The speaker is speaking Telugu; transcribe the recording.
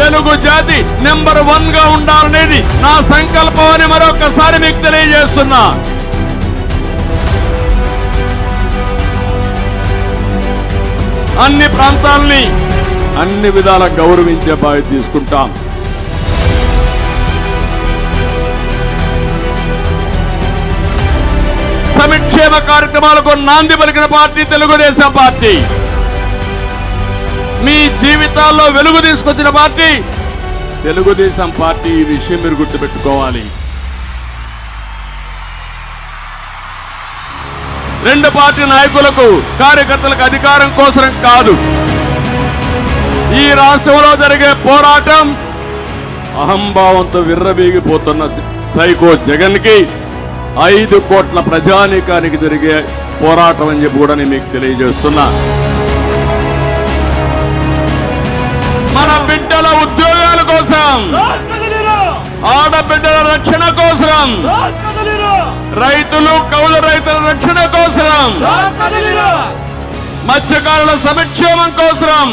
తెలుగు జాతి నెంబర్ 1 గా ఉండాలనేది నా సంకల్పం అని మరొకసారి మీకు తెలియజేస్తున్నా. అన్ని ప్రాంతాలని అన్ని విధాల గౌరవించే బాధ్యత తీసుకుంటాం. సంక్షేమ కార్యక్రమాలకు నాంది పలికిన పార్టీ తెలుగుదేశం పార్టీ. మీ జీవితాల్లో వెలుగు తీసుకొచ్చిన పార్టీ తెలుగుదేశం పార్టీ. ఈ విషయం మీరు గుర్తుపెట్టుకోవాలి. రెండు పార్టీ నాయకులకు కార్యకర్తలకు అధికారం కోసం కాదు. ఈ రాష్ట్రంలో జరిగే పోరాటం అహంభావంతో విర్రవీగిపోతున్న సైకో జగన్ కి 5 కోట్ల ప్రజానీకానికి జరిగే పోరాటం అని చెప్పి కూడా నేను మీకు తెలియజేస్తున్నా. మన బిడ్డల ఉద్యోగాల కోసం, ఆడబిడ్డల రక్షణ కోసం, రైతులు కౌలు రైతుల రక్షణ కోసం, మత్స్యకారుల సంక్షేమం కోసం